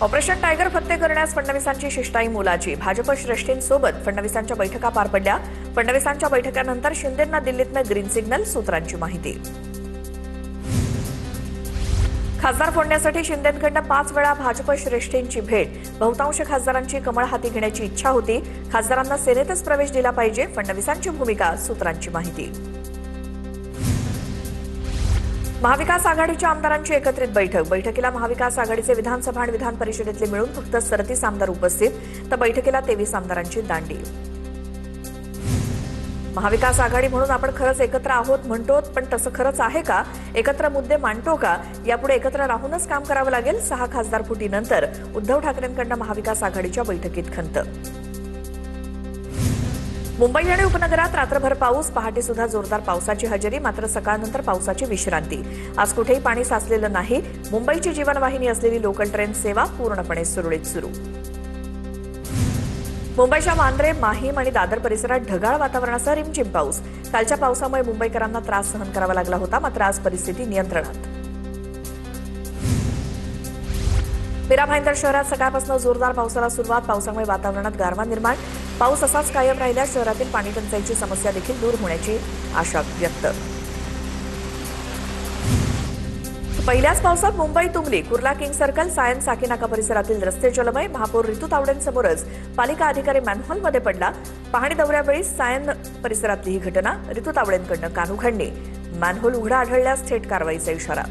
Operation tiger फत्ते करण्यास फडणवीसांची शिष्टाई मोलाची. भाजप श्रेष्ठींसोबत फडणवीसांच्या बैठका पार पडल्या. फडणवीसांच्या बैठकीनंतर शिंदेंना दिल्लीतनं ग्रीन सिग्नल, सूत्रांची माहिती. खासदार फोडण्यासाठी शिंदेंकडनं 5 वेळा भाजप श्रेष्ठींची भेट. बहुतांश खासदारांची कमळ हाती घेण्याची इच्छा होती. खासदारांना सेनेतच प्रवेश दिला पाहिजे, फडणवीसांची भूमिका, सूत्रांची माहिती. महाविकास आघाडीच्या आमदारांची एकत्रित बैठक. बैठकीला महाविकास आघाडीचे विधानसभा आणि विधान परिषदेतले मिळून फक्त 37 आमदार उपस्थित, तर बैठकीला 23 आमदारांची दांडी. महाविकास आघाडी म्हणून आपण खरंच एकत्र आहोत म्हणतो, पण तसं खरंच आहे का? एकत्र मुद्दे मांडतो का? यापुढे एकत्र राहूनच काम करावं लागेल. 6 खासदार फुटीनंतर उद्धव ठाकरेंकडून महाविकास आघाडीच्या बैठकीत खंत. मुंबई आणि उपनगरात रात्रभर पाऊस. पहाटे सुद्धा जोरदार पावसाची हजेरी, मात्र सकाळनंतर पावसाची विश्रांती. आज कुठेही पाणी साचलेलं नाही. मुंबईची जीवनवाहिनी असलेली लोकल ट्रेन सेवा पूर्णपणे सुरळीत सुरू. मुंबईच्या वांद्रे, माहीम आणि दादर परिसरात ढगाळ वातावरणासह रिमझिम पाऊस. कालच्या पावसामुळे मुंबईकरांना त्रास सहन करावा लागला होता, मात्र आज परिस्थिती नियंत्रणात. मीरा भाईंदर शहरात सकाळपासून जोरदार पावसाला सुरुवात. पावसामुळे वातावरणात गारवा निर्माण. पाऊस असाच कायम राहिल्यास शहरातील पाणी टंचाईची समस्या देखील दूर होण्याची आशा व्यक्त. पहिल्याच पावसात मुंबई तुंबली. कुर्ला किंग सर्कल, सायन साकीनाका परिसरातील रस्ते जलमय. महापौर रितू तावडेंसमोरच पालिका अधिकारी मॅनहोलमध्ये पडला. पाहणी दौऱ्यावेळी सायन परिसरातली ही घटना. रितू तावडेंकडून कानउघडणी. मॅनहोल उघडा आढळल्यास थेट कारवाईचा इशारा.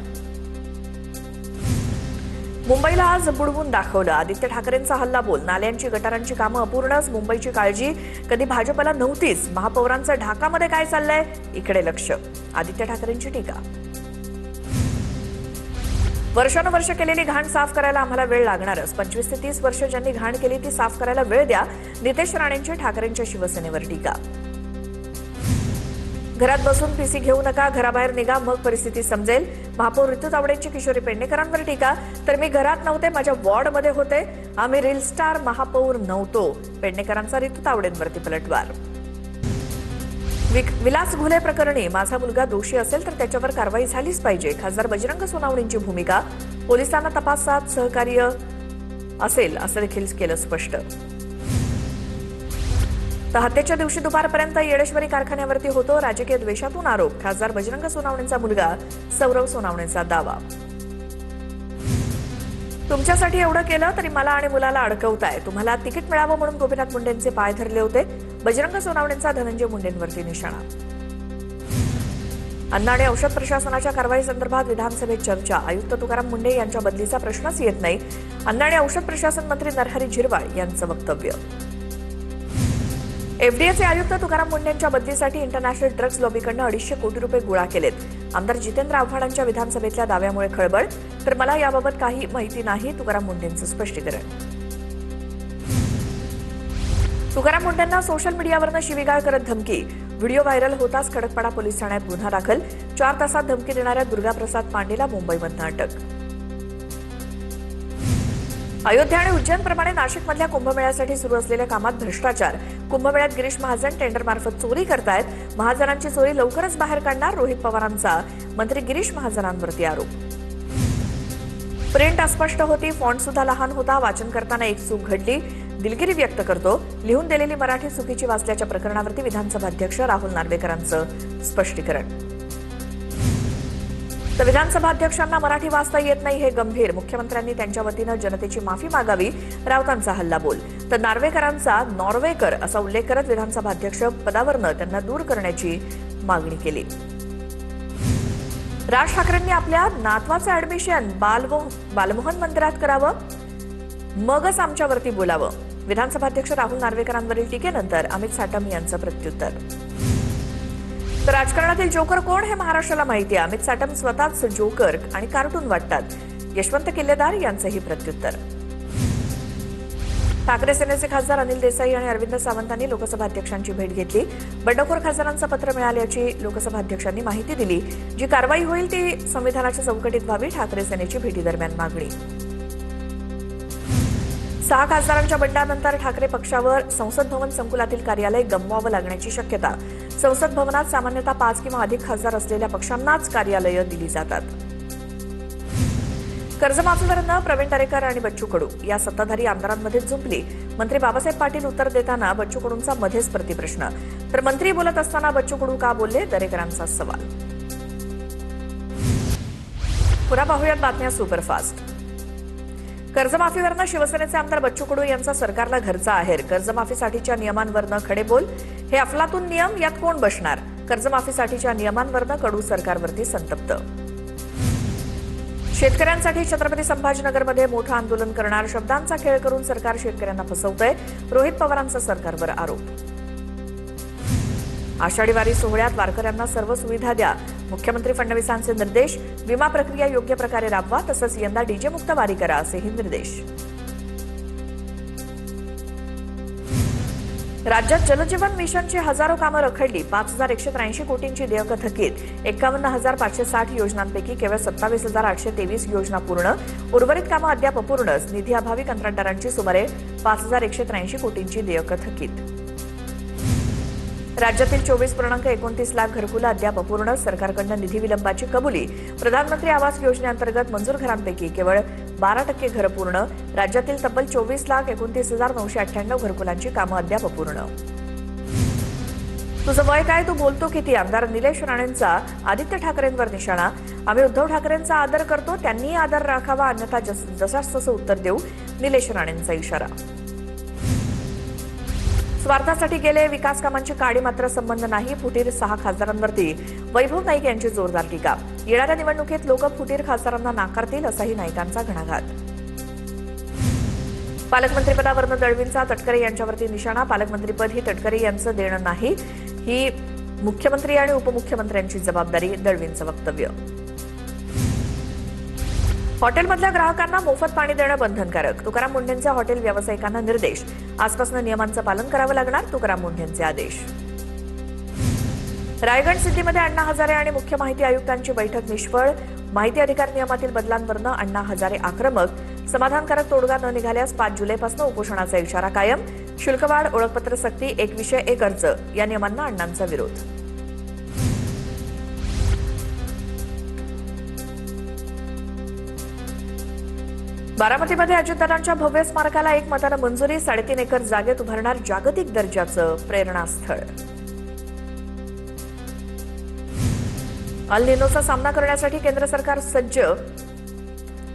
मुंबईला आज बुडवून दाखवलं. आदित्य ठाकरेंचा हल्लाबोल. नाल्यांची, गटारांची कामं अपूर्णच. मुंबईची काळजी कधी भाजपला नव्हतीच. महापौरांचं ढाकामध्ये काय चाललंय, इकडे लक्ष. आदित्य ठाकरेंची टीका. वर्षानुवर्ष केलेली घाण साफ करायला आम्हाला वेळ लागणारच. 25 ते 30 वर्ष ज्यांनी घाण केली ती साफ करायला वेळ द्या. नितेश राणेंची ठाकरेंच्या शिवसेनेवर टीका. घरात बसून पीसी घेऊ नका, घराबाहेर निघा, मग परिस्थिती समजेल. महापौर रितू तावडेंची किशोरी पेडणेकरांवर टीका. तर मी घरात नव्हते, माझ्या वॉर्डमध्ये होते. आम्ही रील स्टार महापौर नव्हतो. पेडणेकरांचा रितू तावडेंवरती पलटवार. विलास घुले प्रकरणी माझा मुलगा दोषी असेल तर त्याच्यावर कारवाई झालीच पाहिजे. खासदार बजरंग सोनावणेंची भूमिका. पोलिसांना तपासात सहकार्य असेल असं देखील केलं स्पष्ट. तर हत्येच्या दिवशी दुपारपर्यंत येडेश्वरी कारखान्यावरती होतो. राजकीय द्वेषातून आरोप. खासदार बजरंग सोनावणेंचा मुलगा सौरव सोनावणेंचा दावा. तुमच्यासाठी एवढं केलं तरी मला आणि मुलाला अडकवताय. तुम्हाला तिकीट मिळावं म्हणून गोपीनाथ मुंडेंचे पाय धरले होते. बजरंग सोनावणेंचा धनंजय मुंडेंवरती निशाणा. अन्न आणि औषध प्रशासनाच्या कारवाईसंदर्भात विधानसभेत चर्चा. आयुक्त तुकाराम मुंडे यांच्या बदलीचा प्रश्नच येत नाही. अन्न आणि औषध प्रशासन मंत्री नरहरी झिरवाळ यांचं वक्तव्य. एफडीएचे आयुक्त तुकाराम मुंडेंच्या बदलीसाठी इंटरनॅशनल ड्रग्ज लॉबीकडनं 250 कोटी रुपये गोळा केलेत. आमदार जितेंद्र आव्हाडांच्या विधानसभेतल्या दाव्यामुळे खळबळ. तर मला याबाबत काही माहिती नाही, तुकाराम मुंडेंचं स्पष्टीकरण. तुकाराम मुंडेंना सोशल मीडियावरनं शिवीगाळ करत धमकी. व्हिडिओ व्हायरल होताच खडकपाडा पोलीस ठाण्यात गुन्हा दाखल. 4 तासात धमकी देणाऱ्या दुर्गाप्रसाद पांडेला मुंबईमधनं अटक. अयोध्या आणि उज्जैनप्रमाणे नाशिकमधल्या कुंभमेळ्यासाठी सुरू असलेल्या कामात भ्रष्टाचार. कुंभमेळ्यात गिरीश महाजन टेंडरमार्फत चोरी करतायत. महाजनांची चोरी लवकरच बाहेर काढणार. रोहित पवारांचा मंत्री गिरीश महाजनांवरती आरोप. प्रिंट अस्पष्ट होती, फॉन्ट सुद्धा लहान होता. वाचन करताना एक चूक घडली, दिलगिरी व्यक्त करतो. लिहून दिलेली मराठी चुकीची वाचल्याच्या प्रकरणावरती विधानसभा अध्यक्ष राहुल नार्वेकरांचं स्पष्टीकरण. तर विधानसभा अध्यक्षांना मराठी वाचता येत नाही हे गंभीर. मुख्यमंत्र्यांनी त्यांच्या वतीनं जनतेची माफी मागावी. राऊतांचा हल्लाबोल. तर नार्वेकरांचा नॉर्वेकर असा उल्लेख करत विधानसभा अध्यक्ष पदावरनं त्यांना दूर करण्याची मागणी केली. राज ठाकरेंनी आपल्या नातवाचं ऍडमिशन बालमोहन मंदिरात करावं, मगच आमच्यावरती बोलावं. विधानसभा अध्यक्ष राहुल नार्वेकरांवरील टीकेनंतर अमित साटम यांचं प्रत्युत्तर. तर राजकारणातील जोकर कोण हे महाराष्ट्राला माहिती आहे. अमित साटम स्वतःच जोकर आणि कार्टून वाटतात. यशवंत किल्लेदार यांचंही प्रत्युत्तर. ठाकरे सेनेचे खासदार अनिल देसाई आणि अरविंद सावंतांनी लोकसभा अध्यक्षांची भेट घेतली. बंडखोर खासदारांचं पत्र मिळाल्याची लोकसभा अध्यक्षांनी माहिती दिली. जी कारवाई होईल ती संविधानाच्या चौकटीत व्हावी. ठाकरे सेनेची भेटीदरम्यान मागणी. 6 खासदारांच्या बंडानंतर ठाकरे पक्षावर संसद भवन संकुलातील कार्यालय गमवावं लागण्याची शक्यता. संसद भवनात सामान्यतः 5 किंवा अधिक खासदार असलेल्या पक्षांनाच कार्यालयं दिली जातात. कर्जमाफीवर प्रवीण दरेकर आणि बच्चू कडू या सत्ताधारी आमदारांमध्ये जुंपली. मंत्री बाबासाहेब पाटील उत्तर देताना बच्चू कडूंचा मध्येच प्रतिप्रश्न, तर मंत्री बोलत असताना बच्चू कडू का बोलले, दरेकरांचा सवाल. पुन्हा पाहूयात बातम्या सुपरफास्ट. कर्जमाफीवरनं शिवसेनेचे आमदार बच्चू कडू यांचा सरकारला घरचा आहेर. कर्जमाफीसाठीच्या नियमांवरनं खडेबोल. हे अफलातून नियम, यात कोण बसणार? कर्जमाफीसाठीच्या नियमांवरनं कडू सरकारवरती संतप्त. शेतकऱ्यांसाठी छत्रपती संभाजीनगरमध्ये मोठं आंदोलन करणार. शब्दांचा खेळ करून सरकार शेतकऱ्यांना फसवतंय. रोहित पवारांचा सरकारवर आरोप. आषाढी वारी सोहळ्यात वारकऱ्यांना सर्व सुविधा द्या. मुख्यमंत्री फडणवीसांचे निर्देश. विमा प्रक्रिया योग्य प्रकारे राबवा, तसंच यंदा डीजे मुक्त वारी करा, असेही निर्देश. राज्यात जलजीवन मिशनची हजारो कामं रखडली. 5,183 कोटींची देयकं थकीत. 51,560 योजनांपैकी केवळ 27,823 योजना पूर्ण. उर्वरित कामं अद्याप अपूर्णच. निधी अभावी कंत्राटदारांची सुमारे 5,183 कोटींची देयकं थकीत. राज्यातील 24.29 लाख घरकुलं अद्याप अपूर्ण. सरकारकडून निधी विलंबाची कबुली. प्रधानमंत्री आवास योजनेअंतर्गत मंजूर घरांपैकी केवळ 12% घरं पूर्ण. राज्यातील तब्बल 24,29,998 घरकुलांची कामं अद्याप अपूर्ण. तुझं वय काय, तू बोलतो किती? आमदार निलेश राणेंचा आदित्य ठाकरेंवर निशाणा. आम्ही उद्धव ठाकरेंचा आदर करतो, त्यांनीही आदर राखावा, अन्यथा जसास तसं उत्तर देऊ, निलेश राणेंचा इशारा. स्वार्थासाठी गेले. विकास कामांची काडी मात्र संबंध नाही. फुटीर 6 खासदारांवरती वैभव नाईक यांची जोरदार टीका. येणाऱ्या निवडणुकीत लोक फुटीर खासदारांना नाकारतील, असाही नाईकांचा घणाघात. पालकमंत्रीपदावरनं दळवींचा तटकरे यांच्यावरती निशाणा. पालकमंत्रीपद ही तटकरे यांचं देणं नाही, ही मुख्यमंत्री आणि उपमुख्यमंत्र्यांची जबाबदारी, दळवींचं वक्तव्य. हॉटेलमधल्या ग्राहकांना मोफत पाणी देणं बंधनकारक. तुकाराम मुंढेंचे हॉटेल व्यावसायिकांना निर्देश. आजपासून नियमांचं पालन करावं लागणार, तुकाराम मुंढेंचे आदेश. रायगड सिद्दीमध्ये अण्णा हजारे आणि मुख्य माहिती आयुक्तांची बैठक निष्फळ. माहिती अधिकार नियमातील बदलांवरनं अण्णा हजारे आक्रमक. समाधानकारक तोडगा न निघाल्यास 5 जुलैपासून उपोषणाचा इशारा कायम. शुल्कवाढ, ओळखपत्र सक्ती, एक विषय एक अर्ज या नियमांना अण्णांचा विरोध. बारामतीमध्ये अजितदादांच्या भव्य स्मारकाला 1 मतानं मंजुरी. 3.5 एकर जागेत उभारणार जागतिक दर्जाचं प्रेरणास्थळ. अल निनोचा सामना करण्यासाठी केंद्र सरकार सज्ज.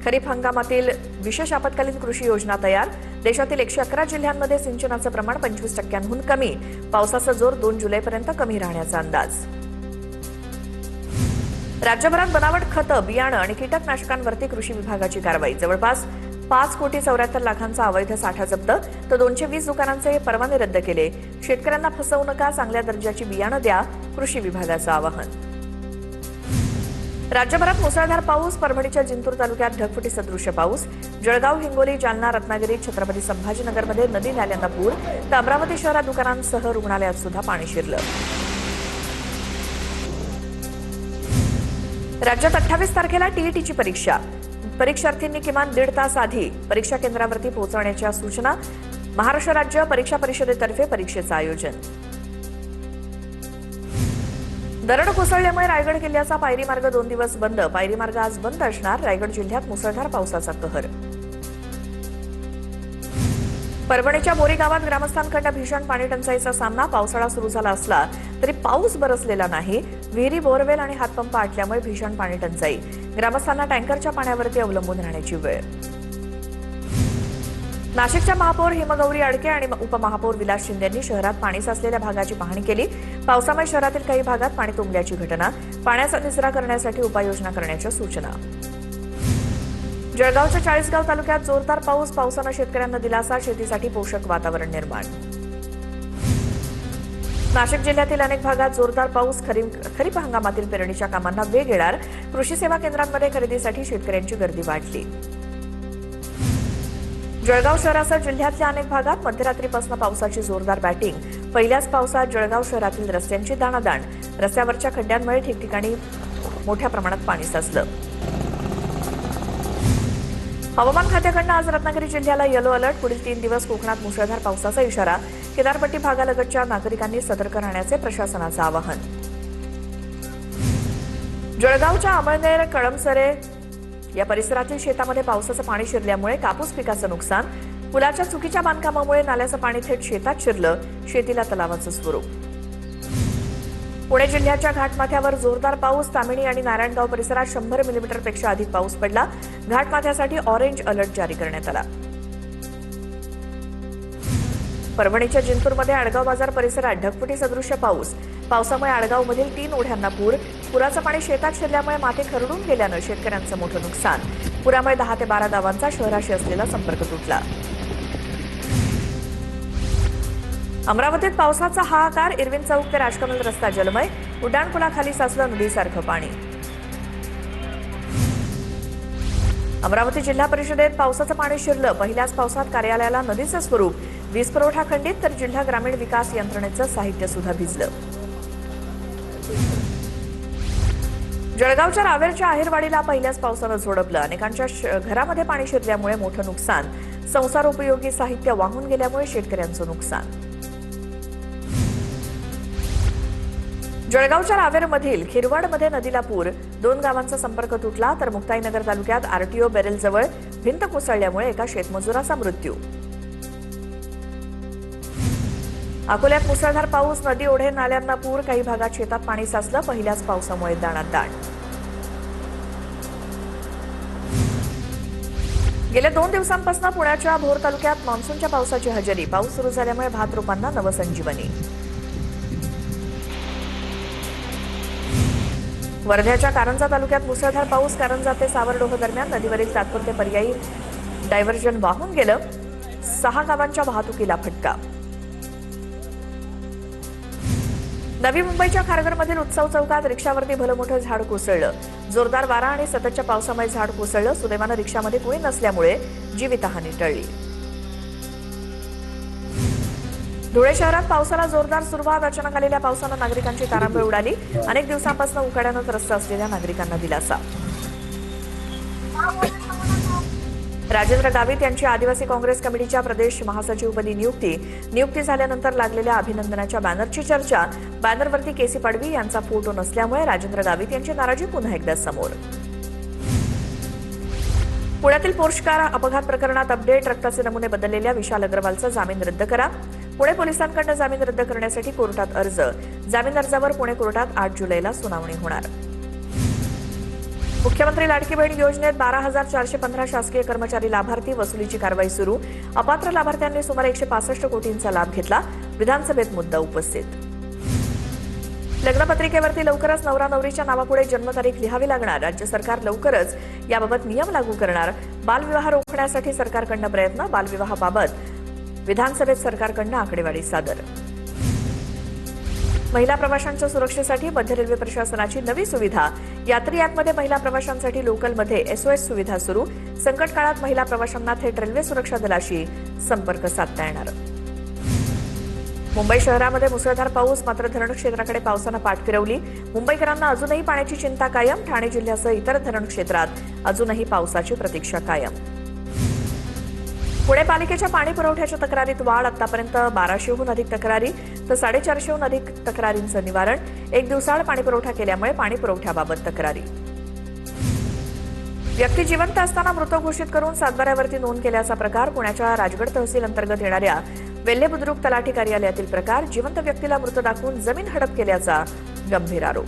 खरीप हंगामातील विशेष आपत्कालीन कृषी योजना तयार. देशातील 111 जिल्ह्यांमध्ये सिंचनाचं प्रमाण 25% कमी. पावसाचा जोर 2 जुलैपर्यंत कमी राहण्याचा अंदाज. राज्यभरात बनावट खतं, बियाणं आणि कीटकनाशकांवरती कृषी विभागाची कारवाई. जवळपास 5,74,00,000 अवैध साठा जप्त, तर 220 दुकानांचे परवाने रद्द केले. शेतकऱ्यांना फसवू नका, चांगल्या दर्जाची बियाणं द्या, कृषी विभागाचं आवाहन. राज्यभरात मुसळधार पाऊस. परभणीच्या जिंतूर तालुक्यात ढगफुटी सदृश्य पाऊस. जळगाव, हिंगोली, जालना, रत्नागिरी, छत्रपती संभाजीनगरमध्ये नदी नाल्यांना पूर, तर अमरावती शहरात दुकानांसह रुग्णालयात सुद्धा पाणी शिरलं. राज्यात 28 तारखेला टीईटीची परीक्षा. परीक्षार्थींनी किमान 1.5 तास आधी परीक्षा केंद्रावरती पोहोचवण्याच्या सूचना. महाराष्ट्र राज्य परीक्षा परिषदेतर्फे परीक्षेचं आयोजन. दरड कोसळल्यामुळे रायगड किल्ल्याचा पायरी मार्ग 2 दिवस बंद. पायरी मार्ग आज बंद असणार. रायगड जिल्ह्यात मुसळधार पावसाचा कहर. परभणीच्या बोरी गावात ग्रामस्थांकडून भीषण पाणी टंचाईचा सामना. पावसाळा सुरू झाला असला तरी पाऊस बरसलेला नाही. विहिरी, बोरवेल आणि हातपंप आटल्यामुळे भीषण पाणी टंचाई. ग्रामस्थांना टँकरच्या पाण्यावरती अवलंबून राहण्याची वेळ. नाशिकच्या महापौर हिमगौरी अडके आणि उपमहापौर विलास शिंदे यांनी शहरात पाणी साचलेल्या भागाची पाहणी केली. पावसामुळे शहरातील काही भागात पाणी तुंबल्याची घटना. पाण्याचा निचरा करण्यासाठी उपाययोजना करण्याच्या सूचना. जळगावच्या चाळीसगाव तालुक्यात जोरदार पाऊस. पावसानं शेतकऱ्यांना दिलासा. शेतीसाठी पोषक वातावरण निर्माण. नाशिक जिल्ह्यातील अनेक भागात जोरदार पाऊस. खरीप हंगामातील पेरणीच्या कामांना वेग येणार. कृषी सेवा केंद्रांमध्ये खरेदीसाठी शेतकऱ्यांची गर्दी वाढली. जळगाव शहरासह जिल्ह्यातल्या अनेक भागात मध्यरात्रीपासून पावसाची जोरदार बॅटिंग. पहिल्याच पावसात जळगाव शहरातील रस्त्यांची दाणादाण. रस्त्यावरच्या खड्ड्यांमुळे ठिकठिकाणी मोठ्या प्रमाणात पाणी साचलं. हवामान खात्याकडून आज रत्नागिरी जिल्ह्याला येलो अलर्ट. पुढील 3 दिवस कोकणात मुसळधार पावसाचा इशारा. किनारपट्टी भागालगतच्या नागरिकांनी सतर्क राहण्याचे प्रशासनाचं आवाहन. जळगावच्या अमळनेर, कळमसरे, या परिसरातील शेतामध्ये पावसाचं पाणी शिरल्यामुळे कापूस पिकाचं नुकसान, पुलाच्या चुकीच्या बांधकामामुळे नाल्याचं पाणी थेट शेतात शिरलं, शेतीला तलावाचं स्वरूप. पुणे जिल्ह्याच्या घाटमाथ्यावर जोरदार पाऊस, तामिणी आणि नारायणगाव परिसरात 100 मिलीमीटरपेक्षा अधिक पाऊस पडला. घाटमाथ्यासाठी ऑरेंज अलर्ट जारी करण्यात आला. परभणीच्या जिंतूरमध्ये आडगाव बाजार परिसरात ढगफुटी सदृश्य पाऊस. पावसामुळे आडगावमधील 3 ओढ्यांना पूर. पुराचं पाणी शेतात शिरल्यामुळे माती खरडून गेल्यानं शेतकऱ्यांचं मोठं नुकसान. पुरामुळे 10 ते 12 गावांचा शहराशी असलेला संपर्क तुटला. अमरावतीत पावसाचा हाहाकार. इरविन चौक ते राजकमल रस्ता जलमय. उड्डाणपुलाखाली साचलं नदीसारखं पाणी. अमरावती जिल्हा परिषदेत पावसाचं पाणी शिरलं. पहिल्याच पावसात कार्यालयाला नदीचं स्वरूप. वीज पुरवठा खंडित तर जिल्हा ग्रामीण विकास यंत्रणेचं साहित्य सुद्धा भिजलं. जळगावच्या रावेरच्या आहेरवाडीला पहिल्याच पावसानं झोडपलं. अनेकांच्या घरामध्ये पाणी शिरल्यामुळे मोठं नुकसान. संसारोपयोगी साहित्य वाहून गेल्यामुळे शेतकऱ्यांचं नुकसान. जळगावच्या रावेरमधील खिरवाडमध्ये नदीला पूर. 2 गावांचा संपर्क तुटला तर मुक्ताईनगर तालुक्यात आरटीओ बेरेलजवळ भिंत कोसळल्यामुळे एका शेतमजुराचा मृत्यू. अकोल्यात मुसळधार पाऊस. नदी ओढे नाल्यांना पूर. काही भागात शेतात पाणी साचलं. पहिल्याच पावसामुळे दाणात दाण. गेल्या 2 दिवसांपासून पुण्याच्या भोर तालुक्यात मान्सूनच्या पावसाची हजेरी. पाऊस सुरू झाल्यामुळे भात रोपांना नवसंजीवनी. वर्ध्याच्या कारंजा तालुक्यात मुसळधार पाऊस. कारंजा ते सावरडोह दरम्यान नदीवरील तात्पुरते पर्यायी डायव्हर्जन वाहून गेलं. 6 गावांच्या वाहतुकीला फटका. नवी मुंबईच्या खारघरमधील उत्सव चौकात रिक्षावरती भलं मोठं झाड कोसळलं. जोरदार वारा आणि सततच्या पावसामुळे झाड कोसळलं. सुदैवानं रिक्षामध्ये कुणी नसल्यामुळे जीवितहानी टळली. धुळे शहरात पावसाला जोरदार सुरुवात. अचानक आलेल्या पावसानं नागरिकांची तारांबळ उडाली. अनेक दिवसांपासून उकाड्यानं त्रस्त असलेल्या नागरिकांना दिलासा. राजेंद्र गावित यांची आदिवासी काँग्रेस कमिटीच्या प्रदेश महासचिवपदी नियुक्ती झाल्यानंतर लागलेल्या अभिनंदनाच्या बॅनरची चर्चा. बॅनरवरती केसी पाडवी यांचा फोटो नसल्यामुळे राजेंद्र गावित यांची नाराजी पुन्हा एकदा समोर. पुण्यातील पोर्श कार अपघात प्रकरणात अपडेट. रक्ताचे नमुने बदललेल्या विशाल अग्रवालचा जामीन रद्द करा. पुणे पोलिसांकडून जामीन रद्द करण्यासाठी कोर्टात अर्ज. जामीन अर्जावर पुणे कोर्टात 8 जुलैला सुनावणी होणार. मुख्यमंत्री लाडकी बहीण योजनेत 12,415 शासकीय कर्मचारी लाभार्थी. वसुलीची कारवाई सुरू. अपात्र लाभार्थ्यांनी सुमारे 165 कोटींचा लाभ घेतला. विधानसभेत मुद्दा उपस्थित. लग्नपत्रिकेवरती लवकरच नवरा नवरीच्या नावापुढे जन्मतारीख लिहावी लागणार. राज्य सरकार लवकरच याबाबत नियम लागू करणार. बालविवाह रोखण्यासाठी सरकारकडून प्रयत्न. बालविवाहाबाबत विधानसभेत सरकारकडून आकडेवारी सादर. महिला प्रवाशांच्या सुरक्षेसाठी मध्य रेल्वे प्रशासनाची नवी सुविधा. यात्री ॲपमध्ये महिला प्रवाशांसाठी लोकलमध्ये SOS सुविधा सुरू. संकट काळात महिला प्रवाशांना थेट रेल्वे सुरक्षा दलाशी संपर्क साधता येणार. मुंबई शहरामध्ये मुसळधार पाऊस. मात्र धरण क्षेत्राकडे पावसानं पाठ फिरवली. मुंबईकरांना अजूनही पाण्याची चिंता कायम. ठाणे जिल्ह्यासह इतर धरण क्षेत्रात अजूनही पावसाची प्रतीक्षा कायम. पुणे पालिकेच्या पाणी पुरवठ्याच्या तक्रारीत वाढ. आतापर्यंत 1200हून अधिक तक्रारी तर 450हून अधिक तक्रारींचं निवारण. 1 दिवसाआड पाणी पुरवठा केल्यामुळे पाणी पुरवठ्याबाबत तक्रारी. व्यक्ती जिवंत असताना मृत घोषित करून सातबाऱ्यावरती नोंद केल्याचा प्रकार. पुण्याच्या राजगड तहसील अंतर्गत येणाऱ्या वेल्हे बुद्रुक तलाठी कार्यालयातील प्रकार. जिवंत व्यक्तीला मृत दाखवून जमीन हडप केल्याचा गंभीर आरोप.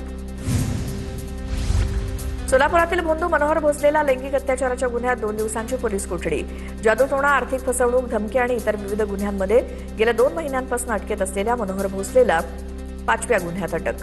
सोलापुरातील भोंदू मनोहर भोसलेला लैंगिक अत्याचाराच्या गुन्ह्यात 2 दिवसांची पोलीस कोठडी. जादूटोणा, आर्थिक फसवणूक, धमकी आणि इतर विविध गुन्ह्यांमध्ये गेल्या 2 महिन्यांपासून अटकेत असलेल्या मनोहर भोसलेला 5व्या गुन्ह्यात अटक.